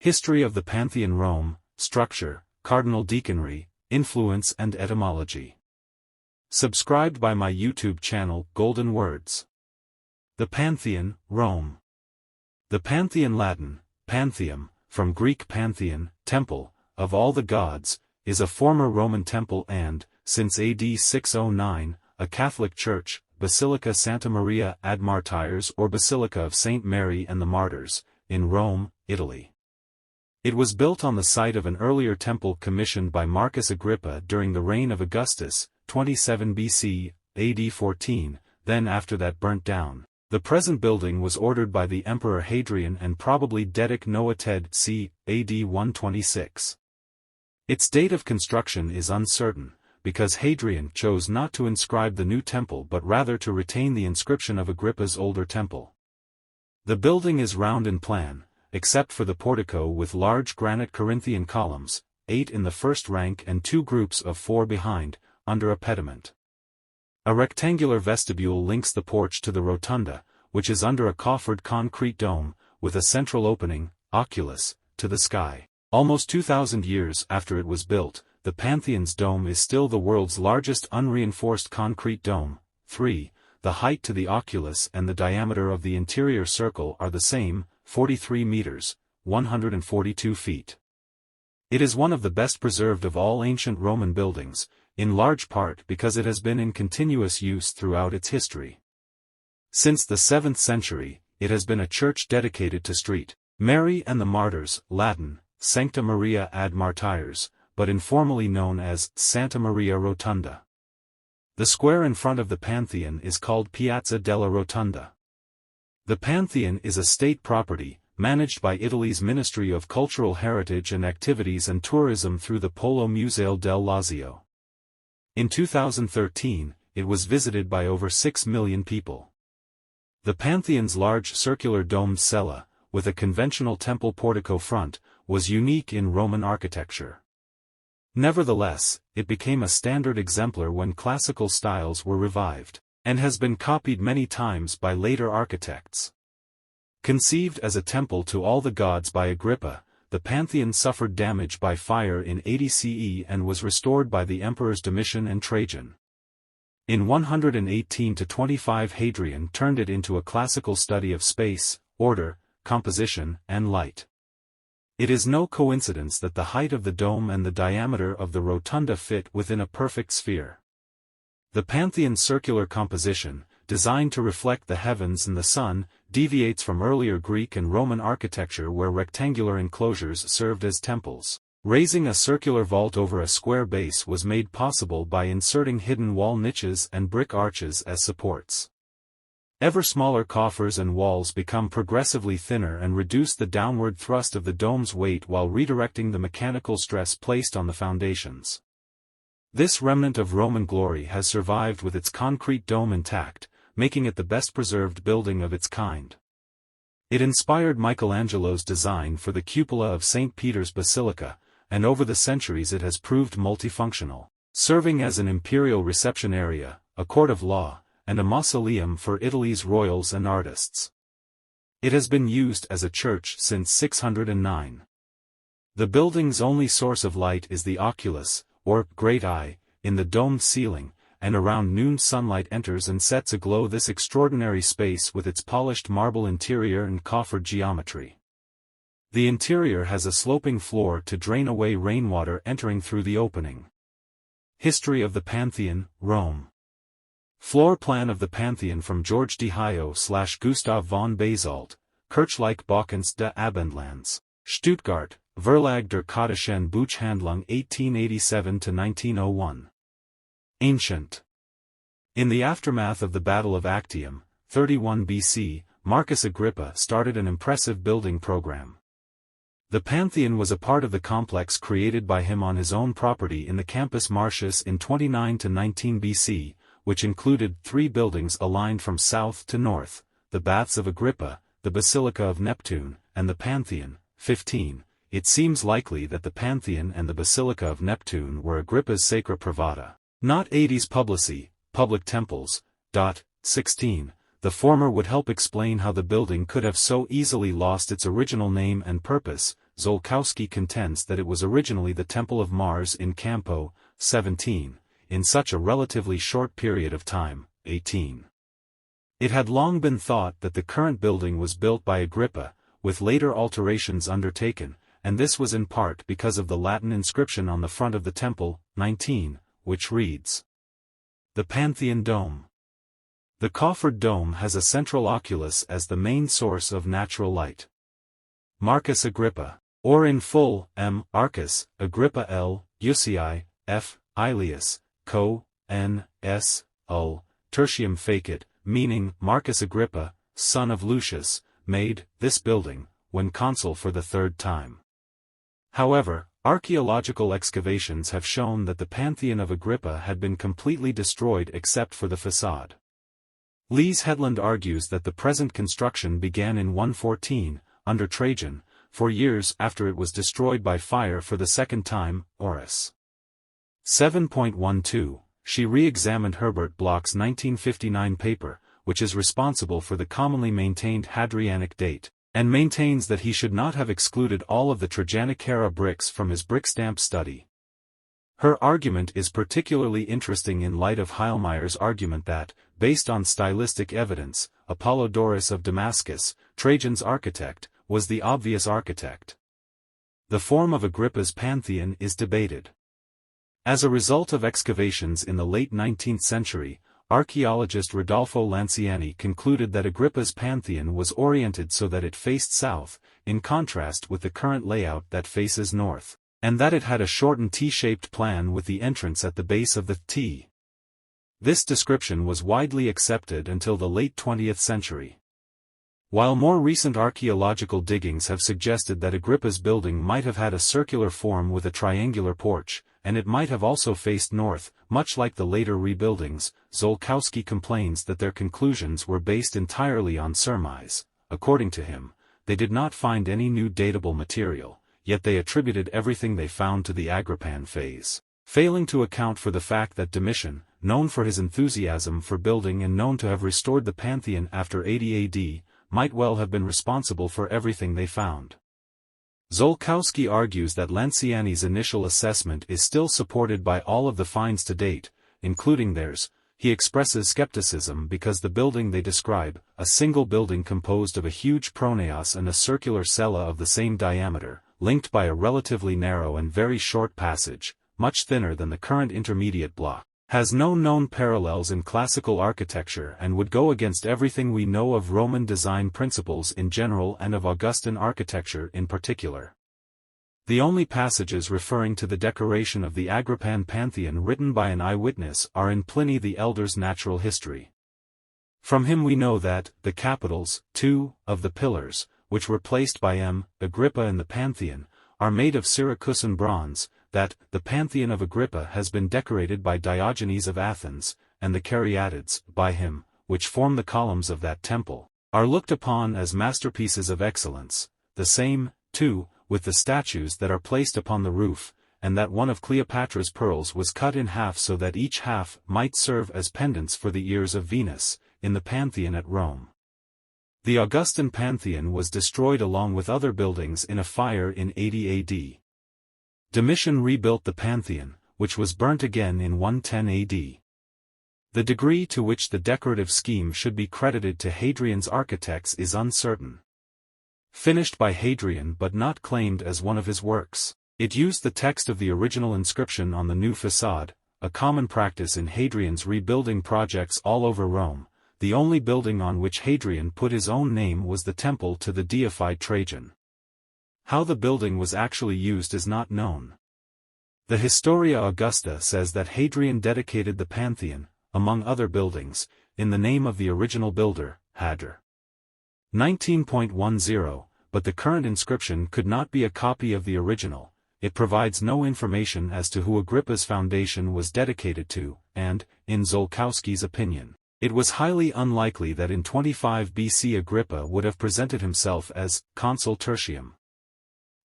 History of the Pantheon. Rome, structure, cardinal deaconry, influence and etymology. Subscribed by my YouTube channel, Golden Words. The Pantheon, Rome. The Pantheon Latin, Pantheum, from Greek Pantheon, temple, of all the gods, is a former Roman temple and, since AD 609, a Catholic church, Basilica Santa Maria ad Martyres or Basilica of St. Mary and the Martyrs, in Rome, Italy. It was built on the site of an earlier temple commissioned by Marcus Agrippa during the reign of Augustus, 27 BC, AD 14, then after that burnt down. The present building was ordered by the Emperor Hadrian and probably dedic noated c. AD 126. Its date of construction is uncertain, because Hadrian chose not to inscribe the new temple but rather to retain the inscription of Agrippa's older temple. The building is round in plan, except for the portico with large granite Corinthian columns, 8 in the first rank and 2 groups of 4 behind, under a pediment. A rectangular vestibule links the porch to the rotunda, which is under a coffered concrete dome, with a central opening, oculus, to the sky. Almost 2,000 years after it was built, the Pantheon's dome is still the world's largest unreinforced concrete dome. 3. The height to the oculus and the diameter of the interior circle are the same, 43 meters, 142 feet. It is one of the best preserved of all ancient Roman buildings, in large part because it has been in continuous use throughout its history. Since the 7th century, it has been a church dedicated to St. Mary and the Martyrs, Latin, Sancta Maria ad Martyres, but informally known as Santa Maria Rotunda. The square in front of the Pantheon is called Piazza della Rotunda. The Pantheon is a state property, managed by Italy's Ministry of Cultural Heritage and Activities and Tourism through the Polo Museo del Lazio. In 2013, it was visited by over 6 million people. The Pantheon's large circular domed cella, with a conventional temple portico front, was unique in Roman architecture. Nevertheless, it became a standard exemplar when classical styles were revived, and has been copied many times by later architects. Conceived as a temple to all the gods by Agrippa, the Pantheon suffered damage by fire in 80 CE and was restored by the emperors Domitian and Trajan. In 118-25 Hadrian turned it into a classical study of space, order, composition, and light. It is no coincidence that the height of the dome and the diameter of the rotunda fit within a perfect sphere. The Pantheon's circular composition, designed to reflect the heavens and the sun, deviates from earlier Greek and Roman architecture where rectangular enclosures served as temples. Raising a circular vault over a square base was made possible by inserting hidden wall niches and brick arches as supports. Ever smaller coffers and walls become progressively thinner and reduce the downward thrust of the dome's weight while redirecting the mechanical stress placed on the foundations. This remnant of Roman glory has survived with its concrete dome intact, making it the best preserved building of its kind. It inspired Michelangelo's design for the cupola of St. Peter's Basilica, and over the centuries it has proved multifunctional, serving as an imperial reception area, a court of law, and a mausoleum for Italy's royals and artists. It has been used as a church since 609. The building's only source of light is the oculus, or great eye, in the domed ceiling, and around noon sunlight enters and sets aglow this extraordinary space with its polished marble interior and coffered geometry. The interior has a sloping floor to drain away rainwater entering through the opening. History of the Pantheon, Rome. Floor plan of the Pantheon from George de Hayo/Gustav von Basalt, Kirchliche Baukunst der Abendlands, Stuttgart, Verlag der Katholischen Buchhandlung 1887-1901. Ancient. In the aftermath of the Battle of Actium, 31 BC, Marcus Agrippa started an impressive building program. The Pantheon was a part of the complex created by him on his own property in the Campus Martius in 29-19 BC, which included 3 buildings aligned from south to north, the Baths of Agrippa, the Basilica of Neptune, and the Pantheon. 15. It seems likely that the Pantheon and the Basilica of Neptune were Agrippa's sacra privata, not Aedes publici, public temples. 16. The former would help explain how the building could have so easily lost its original name and purpose. Żółkowski contends that it was originally the Temple of Mars in Campo, 17, in such a relatively short period of time, 18. It had long been thought that the current building was built by Agrippa, with later alterations undertaken, and this was in part because of the Latin inscription on the front of the temple, 19, which reads, "The Pantheon Dome." The coffered dome has a central oculus as the main source of natural light. Marcus Agrippa, or in full, M. Arcus, Agrippa L. Usii, F. Aelius, Co. N. S. Ul. Tertium Facit, meaning Marcus Agrippa, son of Lucius, made this building, when consul for the third time. However, archaeological excavations have shown that the Pantheon of Agrippa had been completely destroyed except for the facade. Lees Hetland argues that the present construction began in 114, under Trajan, 4 years after it was destroyed by fire for the second time, Oris. 7.12, she re-examined Herbert Bloch's 1959 paper, which is responsible for the commonly maintained Hadrianic date, and maintains that he should not have excluded all of the Trajanic-era bricks from his brick-stamp study. Her argument is particularly interesting in light of Heilmeyer's argument that, based on stylistic evidence, Apollodorus of Damascus, Trajan's architect, was the obvious architect. The form of Agrippa's Pantheon is debated. As a result of excavations in the late 19th century, archaeologist Rodolfo Lanciani concluded that Agrippa's Pantheon was oriented so that it faced south, in contrast with the current layout that faces north, and that it had a shortened T-shaped plan with the entrance at the base of the T. This description was widely accepted until the late 20th century. While more recent archaeological diggings have suggested that Agrippa's building might have had a circular form with a triangular porch, and it might have also faced north, much like the later rebuildings, Żółkowski complains that their conclusions were based entirely on surmise. According to him, they did not find any new datable material, yet they attributed everything they found to the Agrippan phase, failing to account for the fact that Domitian, known for his enthusiasm for building and known to have restored the Pantheon after 80 AD, might well have been responsible for everything they found. Żółkowski argues that Lanciani's initial assessment is still supported by all of the finds to date, including theirs. He expresses skepticism because the building they describe, a single building composed of a huge pronaos and a circular cella of the same diameter, linked by a relatively narrow and very short passage, much thinner than the current intermediate block, has no known parallels in classical architecture and would go against everything we know of Roman design principles in general and of Augustan architecture in particular. The only passages referring to the decoration of the Agrippan Pantheon written by an eyewitness are in Pliny the Elder's Natural History. From him we know that, the capitals, 2, of the pillars, which were placed by M. Agrippa in the Pantheon, are made of Syracusan bronze, that, the Pantheon of Agrippa has been decorated by Diogenes of Athens, and the caryatids, by him, which form the columns of that temple, are looked upon as masterpieces of excellence, the same, too, with the statues that are placed upon the roof, and that one of Cleopatra's pearls was cut in half so that each half might serve as pendants for the ears of Venus, in the Pantheon at Rome. The Augustan Pantheon was destroyed along with other buildings in a fire in 80 AD. Domitian rebuilt the Pantheon, which was burnt again in 110 AD. The degree to which the decorative scheme should be credited to Hadrian's architects is uncertain. Finished by Hadrian but not claimed as one of his works, it used the text of the original inscription on the new facade, a common practice in Hadrian's rebuilding projects all over Rome. The only building on which Hadrian put his own name was the temple to the deified Trajan. How the building was actually used is not known. The Historia Augusta says that Hadrian dedicated the Pantheon, among other buildings, in the name of the original builder, Hadr. 19.10, but the current inscription could not be a copy of the original. It provides no information as to who Agrippa's foundation was dedicated to, and, in Żółkowski's opinion, it was highly unlikely that in 25 BC Agrippa would have presented himself as consul tertium.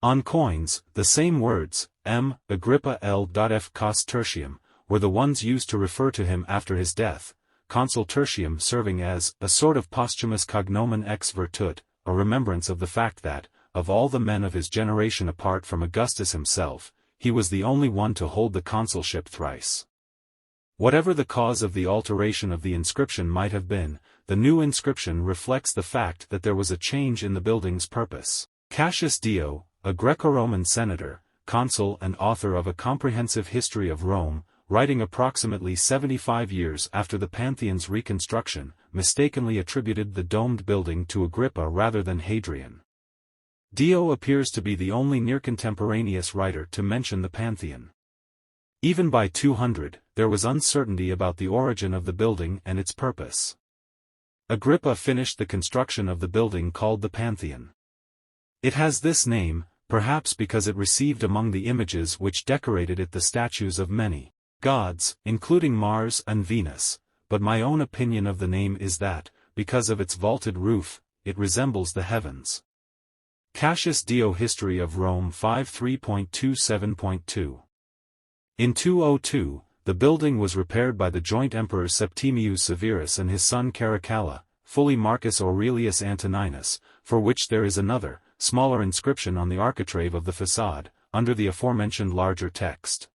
On coins, the same words, M. Agrippa L.F. Cos tertium, were the ones used to refer to him after his death, consul tertium serving as a sort of posthumous cognomen ex virtute, a remembrance of the fact that, of all the men of his generation apart from Augustus himself, he was the only one to hold the consulship thrice. Whatever the cause of the alteration of the inscription might have been, the new inscription reflects the fact that there was a change in the building's purpose. Cassius Dio, a Greco-Roman senator, consul and author of a comprehensive history of Rome, writing approximately 75 years after the Pantheon's reconstruction, mistakenly attributed the domed building to Agrippa rather than Hadrian. Dio appears to be the only near-contemporaneous writer to mention the Pantheon. Even by 200, there was uncertainty about the origin of the building and its purpose. Agrippa finished the construction of the building called the Pantheon. It has this name, perhaps because it received among the images which decorated it the statues of many gods, including Mars and Venus, but my own opinion of the name is that, because of its vaulted roof, it resembles the heavens. Cassius Dio History of Rome 53.27.2. In 202, the building was repaired by the joint emperor Septimius Severus and his son Caracalla, fully Marcus Aurelius Antoninus, for which there is another, smaller inscription on the architrave of the facade, under the aforementioned larger text.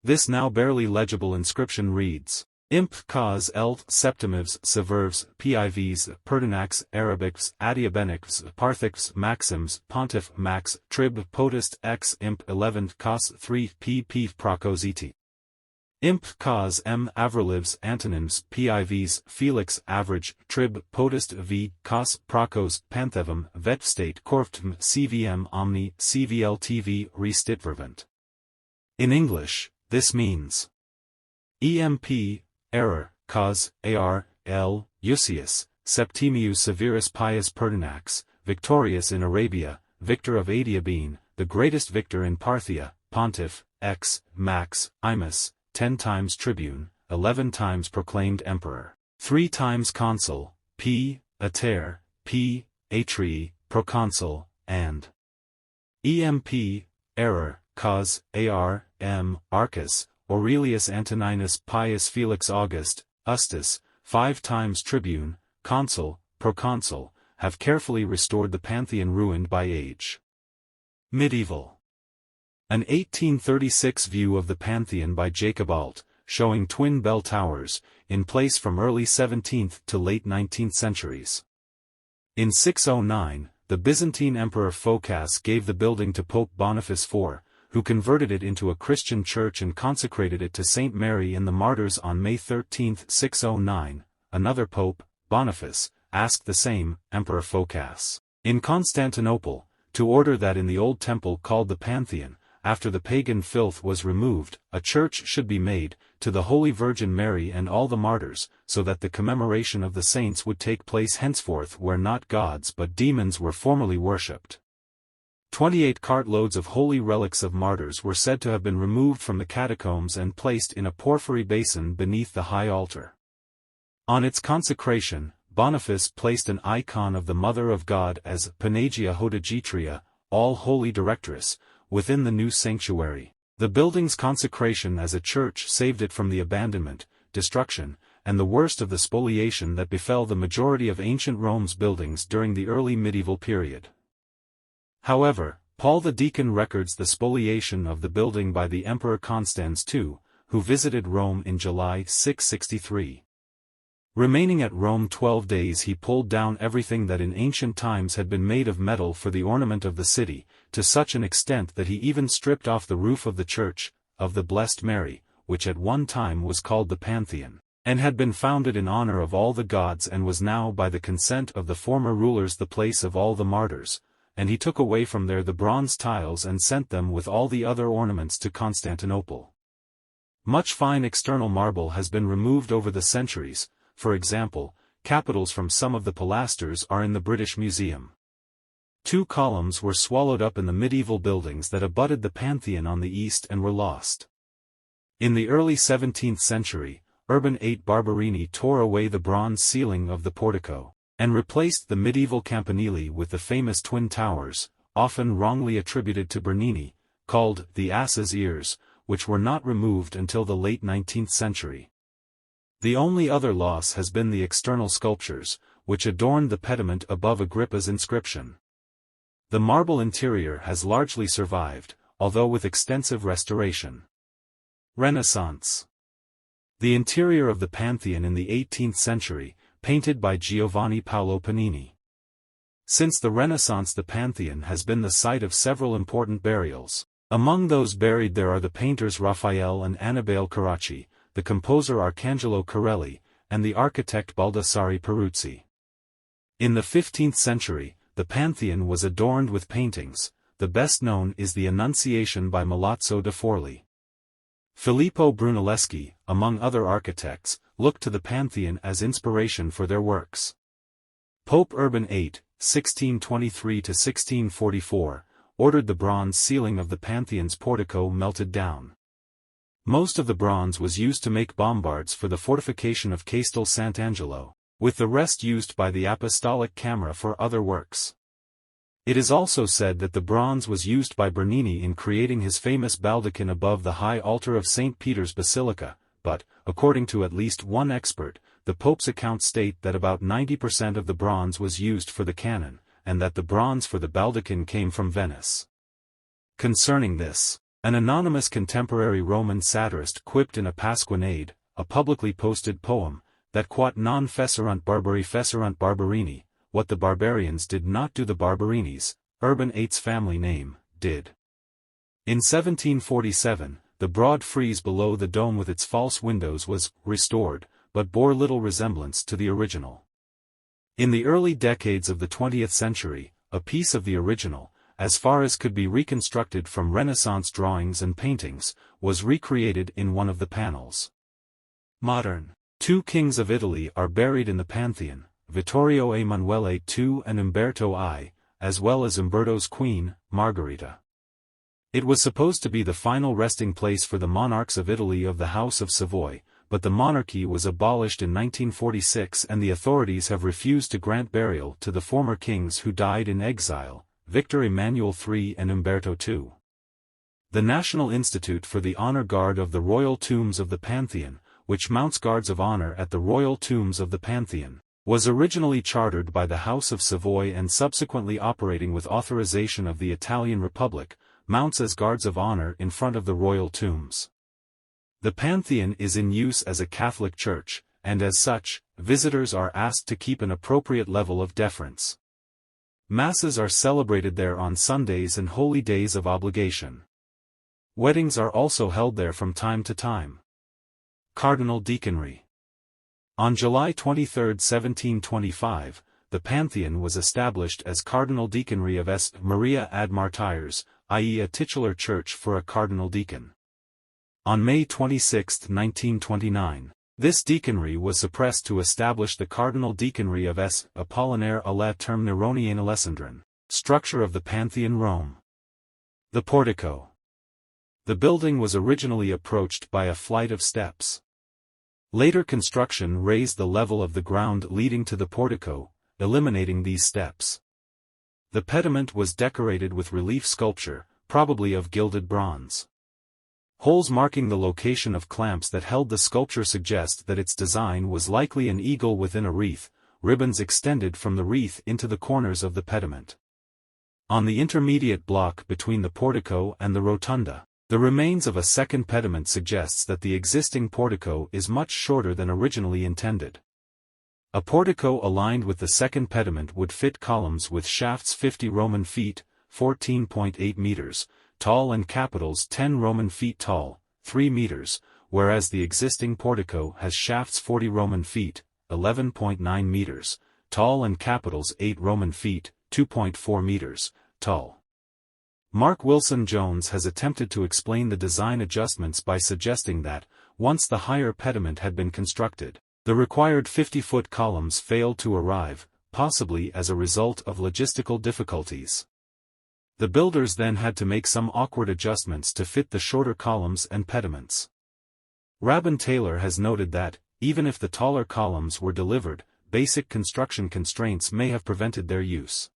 This now barely legible inscription reads, Imp cos elt septimivs severvs pivs pertinax arabics adiabenics parthix maxims pontiff max trib potest x imp 11 cos 3 p piv procositi. Imp cos m avrilives antonyms pivs felix average trib potest v cos procos panthevum vetstate corftm cvm omni cvltv restitvervent. In English, this means EMP, error, cause, AR, L, Euseus, Septimius Severus Pius Pertinax, victorious in Arabia, victor of Adiabene, the greatest victor in Parthia, pontiff, X, max, Imus, 10 times tribune, 11 times proclaimed emperor, 3 times consul, P, ater, P, atrii, proconsul, and EMP, error, cause, AR, M, Arcus, Aurelius Antoninus Pius Felix August, Ustus, 5 times tribune, consul, proconsul, have carefully restored the Pantheon ruined by age. Medieval. An 1836 view of the Pantheon by Jacob Alt, showing twin bell towers, in place from early 17th to late 19th centuries. In 609, the Byzantine Emperor Phocas gave the building to Pope Boniface IV, who converted it into a Christian church and consecrated it to St. Mary and the Martyrs on May 13, 609. Another pope, Boniface, asked the same, Emperor Phocas, in Constantinople, to order that in the old temple called the Pantheon, after the pagan filth was removed, a church should be made, to the Holy Virgin Mary and all the martyrs, so that the commemoration of the saints would take place henceforth where not gods but demons were formerly worshipped. 28 cartloads of holy relics of martyrs were said to have been removed from the catacombs and placed in a porphyry basin beneath the high altar. On its consecration, Boniface placed an icon of the Mother of God as Panagia Hodigitria, all-holy directress, within the new sanctuary. The building's consecration as a church saved it from the abandonment, destruction, and the worst of the spoliation that befell the majority of ancient Rome's buildings during the early medieval period. However, Paul the Deacon records the spoliation of the building by the Emperor Constans II, who visited Rome in July 663. Remaining at Rome 12 days, he pulled down everything that in ancient times had been made of metal for the ornament of the city, to such an extent that he even stripped off the roof of the church of the Blessed Mary, which at one time was called the Pantheon, and had been founded in honor of all the gods and was now by the consent of the former rulers the place of all the martyrs, and he took away from there the bronze tiles and sent them with all the other ornaments to Constantinople. Much fine external marble has been removed over the centuries. For example, capitals from some of the pilasters are in the British Museum. 2 columns were swallowed up in the medieval buildings that abutted the Pantheon on the east and were lost. In the early 17th century, Urban VIII Barberini tore away the bronze ceiling of the portico, and replaced the medieval campanile with the famous twin towers, often wrongly attributed to Bernini, called the Ass's Ears, which were not removed until the late 19th century. The only other loss has been the external sculptures, which adorned the pediment above Agrippa's inscription. The marble interior has largely survived, although with extensive restoration. Renaissance. The interior of the Pantheon in the 18th century, painted by Giovanni Paolo Panini. Since the Renaissance, the Pantheon has been the site of several important burials. Among those buried there are the painters Raphael and Annibale Carracci, the composer Arcangelo Corelli, and the architect Baldassare Peruzzi. In the 15th century, the Pantheon was adorned with paintings. The best known is the Annunciation by Milazzo da Forlì. Filippo Brunelleschi, among other architects, looked to the Pantheon as inspiration for their works. Pope Urban VIII, 1623–1644, ordered the bronze ceiling of the Pantheon's portico melted down. Most of the bronze was used to make bombards for the fortification of Castel Sant'Angelo, with the rest used by the Apostolic Camera for other works. It is also said that the bronze was used by Bernini in creating his famous baldachin above the high altar of St. Peter's Basilica, but, according to at least one expert, the Pope's accounts state that about 90% of the bronze was used for the canon, and that the bronze for the baldachin came from Venice. Concerning this, an anonymous contemporary Roman satirist quipped in a Pasquinade, a publicly posted poem, that quod non fecerunt barbari fecerunt barbarini, what the barbarians did not do the Barbarinis, Urban VIII's family name, did. In 1747, the broad frieze below the dome with its false windows was restored, but bore little resemblance to the original. In the early decades of the 20th century, a piece of the original, as far as could be reconstructed from Renaissance drawings and paintings, was recreated in one of the panels. Modern. 2 kings of Italy are buried in the Pantheon, Vittorio Emanuele II and Umberto I, as well as Umberto's queen, Margherita. It was supposed to be the final resting place for the monarchs of Italy of the House of Savoy, but the monarchy was abolished in 1946 and the authorities have refused to grant burial to the former kings who died in exile, Victor Emmanuel III and Umberto II. The National Institute for the Honor Guard of the Royal Tombs of the Pantheon, which mounts guards of honor at the Royal Tombs of the Pantheon, was originally chartered by the House of Savoy and subsequently operating with authorization of the Italian Republic, mounts as guards of honor in front of the royal tombs. The Pantheon is in use as a Catholic church, and as such, visitors are asked to keep an appropriate level of deference. Masses are celebrated there on Sundays and holy days of obligation. Weddings are also held there from time to time. Cardinal Deaconry. On July 23, 1725, the Pantheon was established as Cardinal Deaconry of St. Maria ad Martyres, i.e. a titular church for a cardinal deacon. On May 26, 1929, this deaconry was suppressed to establish the Cardinal Deaconry of St. Apollinaire à la Terme Neronienne Alessandrine, structure of the Pantheon Rome. The portico. The building was originally approached by a flight of steps. Later construction raised the level of the ground leading to the portico, eliminating these steps. The pediment was decorated with relief sculpture, probably of gilded bronze. Holes marking the location of clamps that held the sculpture suggest that its design was likely an eagle within a wreath, ribbons extended from the wreath into the corners of the pediment. On the intermediate block between the portico and the rotunda, the remains of a second pediment suggests that the existing portico is much shorter than originally intended. A portico aligned with the second pediment would fit columns with shafts 50 Roman feet, 14.8 meters, tall and capitals 10 Roman feet tall, 3 meters, whereas the existing portico has shafts 40 Roman feet, 11.9 meters, tall and capitals 8 Roman feet, 2.4 meters, tall. Mark Wilson Jones has attempted to explain the design adjustments by suggesting that, once the higher pediment had been constructed, the required 50-foot columns failed to arrive, possibly as a result of logistical difficulties. The builders then had to make some awkward adjustments to fit the shorter columns and pediments. Rabban Taylor has noted that, even if the taller columns were delivered, basic construction constraints may have prevented their use.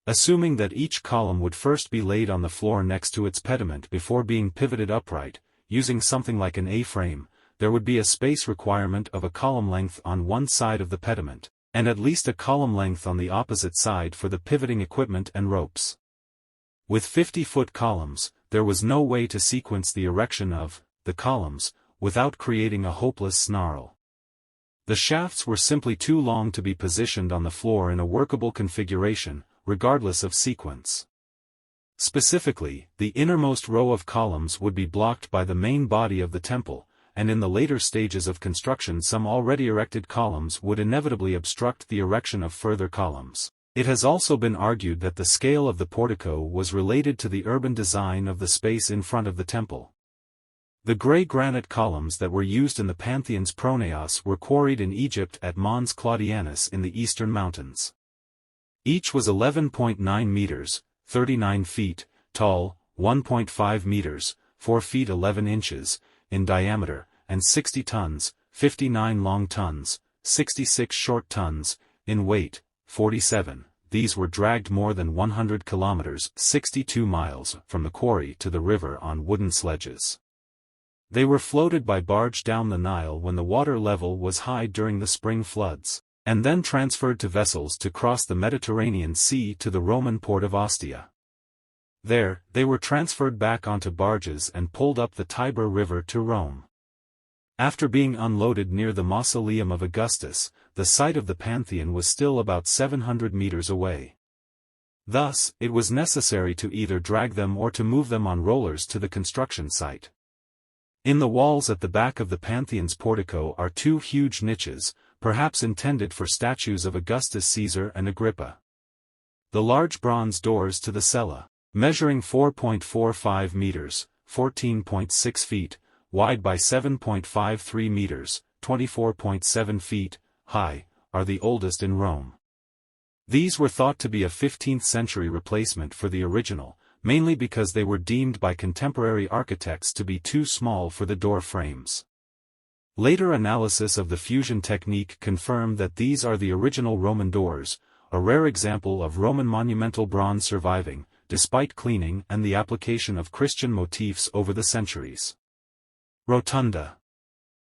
Assuming that each column would first be laid on the floor next to its pediment before being pivoted upright, using something like an A-frame, there would be a space requirement of a column length on one side of the pediment, and at least a column length on the opposite side for the pivoting equipment and ropes. With 50-foot columns, there was no way to sequence the erection of the columns without creating a hopeless snarl. The shafts were simply too long to be positioned on the floor in a workable configuration, regardless of sequence. Specifically, the innermost row of columns would be blocked by the main body of the temple, and in the later stages of construction some already erected columns would inevitably obstruct the erection of further columns. It has also been argued that the scale of the portico was related to the urban design of the space in front of the temple. The grey granite columns that were used in the Pantheon's pronaos were quarried in Egypt at Mons Claudianus in the eastern mountains. Each was 11.9 meters, 39 feet, tall, 1.5 meters, 4 feet 11 inches, in diameter, and 60 tons, 59 long tons, 66 short tons, in weight, 47. These were dragged more than 100 kilometers, 62 miles, from the quarry to the river on wooden sledges. They were floated by barge down the Nile when the water level was high during the spring floods, and then transferred to vessels to cross the Mediterranean Sea to the Roman port of Ostia. There, they were transferred back onto barges and pulled up the Tiber River to Rome. After being unloaded near the mausoleum of Augustus, the site of the Pantheon was still about 700 meters away. Thus, it was necessary to either drag them or to move them on rollers to the construction site. In the walls at the back of the Pantheon's portico are two huge niches, perhaps intended for statues of Augustus Caesar and Agrippa. The large bronze doors to the cella, measuring 4.45 meters, 14.6 feet, wide by 7.53 meters, 24.7 feet, high, are the oldest in Rome. These were thought to be a 15th-century replacement for the original, mainly because they were deemed by contemporary architects to be too small for the door frames. Later analysis of the fusion technique confirmed that these are the original Roman doors, a rare example of Roman monumental bronze surviving, despite cleaning and the application of Christian motifs over the centuries. Rotunda.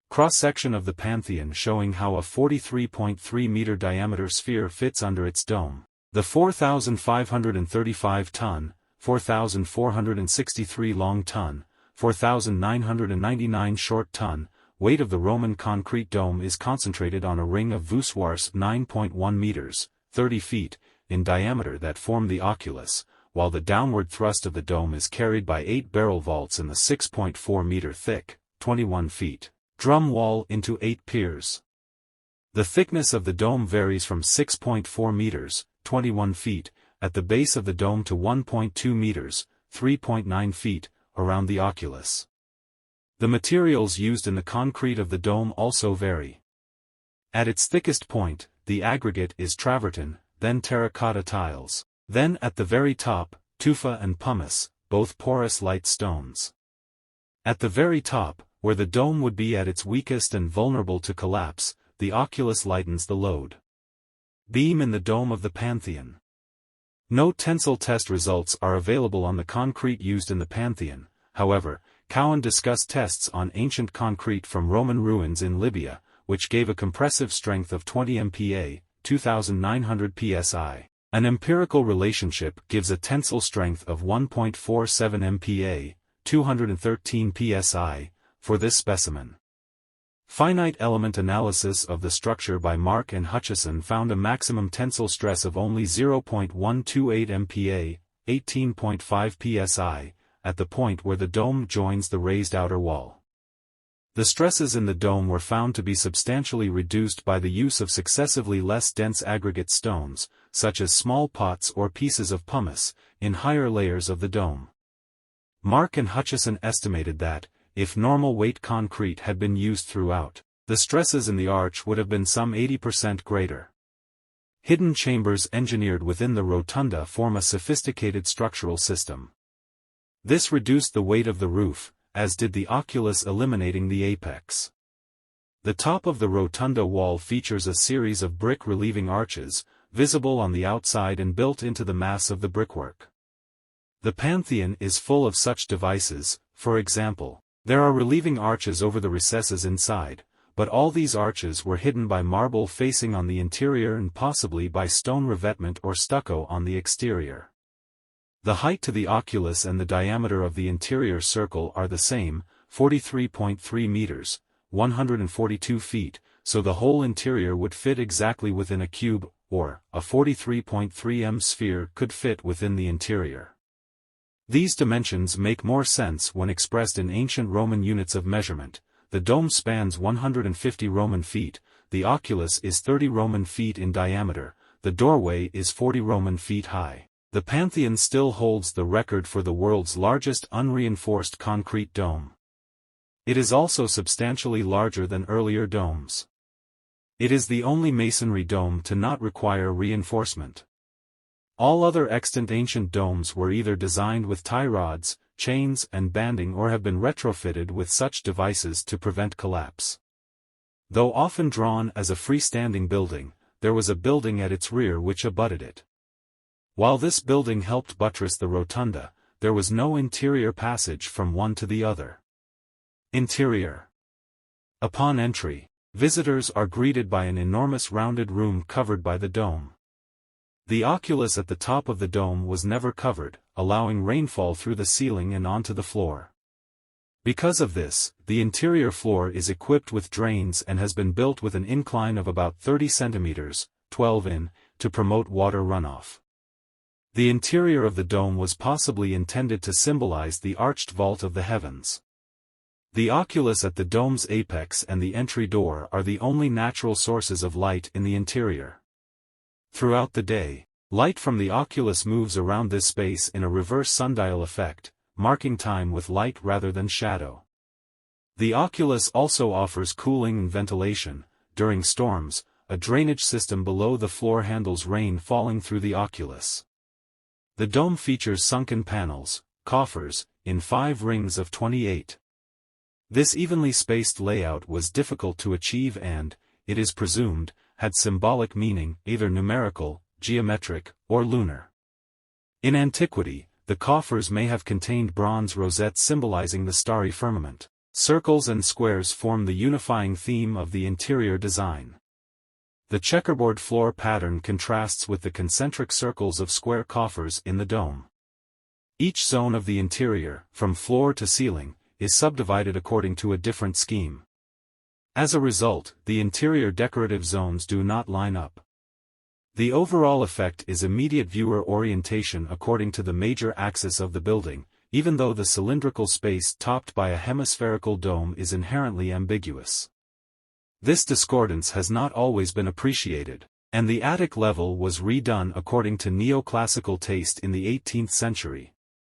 Cross-section of the Pantheon showing how a 43.3-meter diameter sphere fits under its dome. The 4,535-ton, 4,463 long ton, 4,999 short ton, weight of the Roman concrete dome is concentrated on a ring of voussoirs 9.1 meters, 30 feet, in diameter that form the oculus, while the downward thrust of the dome is carried by 8 barrel vaults in the 6.4 meter thick, 21 feet, drum wall into 8 piers. The thickness of the dome varies from 6.4 meters, 21 feet, at the base of the dome to 1.2 meters, 3.9 feet, around the oculus. The materials used in the concrete of the dome also vary. At its thickest point, the aggregate is travertine, then terracotta tiles, then at the very top, tufa and pumice, both porous light stones. At the very top, where the dome would be at its weakest and vulnerable to collapse, the oculus lightens the load. Beam in the dome of the Pantheon. No tensile test results are available on the concrete used in the Pantheon. However, Cowan discussed tests on ancient concrete from Roman ruins in Libya, which gave a compressive strength of 20 MPa, 2,900 psi. An empirical relationship gives a tensile strength of 1.47 MPa, 213 psi, for this specimen. Finite element analysis of the structure by Mark and Hutchison found a maximum tensile stress of only 0.128 MPa, 18.5 psi, at the point where the dome joins the raised outer wall. The stresses in the dome were found to be substantially reduced by the use of successively less dense aggregate stones, such as small pots or pieces of pumice, in higher layers of the dome. Mark and Hutchison estimated that, if normal weight concrete had been used throughout, the stresses in the arch would have been some 80% greater. Hidden chambers engineered within the rotunda form a sophisticated structural system. This reduced the weight of the roof, as did the oculus, eliminating the apex. The top of the rotunda wall features a series of brick relieving arches, visible on the outside and built into the mass of the brickwork. The Pantheon is full of such devices. For example, there are relieving arches over the recesses inside, but all these arches were hidden by marble facing on the interior and possibly by stone revetment or stucco on the exterior. The height to the oculus and the diameter of the interior circle are the same, 43.3 meters, 142 feet, so the whole interior would fit exactly within a cube, or, a 43.3 m sphere could fit within the interior. These dimensions make more sense when expressed in ancient Roman units of measurement. The dome spans 150 Roman feet, the oculus is 30 Roman feet in diameter, the doorway is 40 Roman feet high. The Pantheon still holds the record for the world's largest unreinforced concrete dome. It is also substantially larger than earlier domes. It is the only masonry dome to not require reinforcement. All other extant ancient domes were either designed with tie rods, chains and banding or have been retrofitted with such devices to prevent collapse. Though often drawn as a freestanding building, there was a building at its rear which abutted it. While this building helped buttress the rotunda, there was no interior passage from one to the other. Interior. Upon entry, visitors are greeted by an enormous rounded room covered by the dome. The oculus at the top of the dome was never covered, allowing rainfall through the ceiling and onto the floor. Because of this, the interior floor is equipped with drains and has been built with an incline of about 30 centimeters, 12 in, to promote water runoff. The interior of the dome was possibly intended to symbolize the arched vault of the heavens. The oculus at the dome's apex and the entry door are the only natural sources of light in the interior. Throughout the day, light from the oculus moves around this space in a reverse sundial effect, marking time with light rather than shadow. The oculus also offers cooling and ventilation. During storms, a drainage system below the floor handles rain falling through the oculus. The dome features sunken panels, coffers, in 5 rings of 28. This evenly spaced layout was difficult to achieve and, it is presumed, had symbolic meaning, either numerical, geometric, or lunar. In antiquity, the coffers may have contained bronze rosettes symbolizing the starry firmament. Circles and squares form the unifying theme of the interior design. The checkerboard floor pattern contrasts with the concentric circles of square coffers in the dome. Each zone of the interior, from floor to ceiling, is subdivided according to a different scheme. As a result, the interior decorative zones do not line up. The overall effect is immediate viewer orientation according to the major axis of the building, even though the cylindrical space topped by a hemispherical dome is inherently ambiguous. This discordance has not always been appreciated, and the attic level was redone according to neoclassical taste in the 18th century.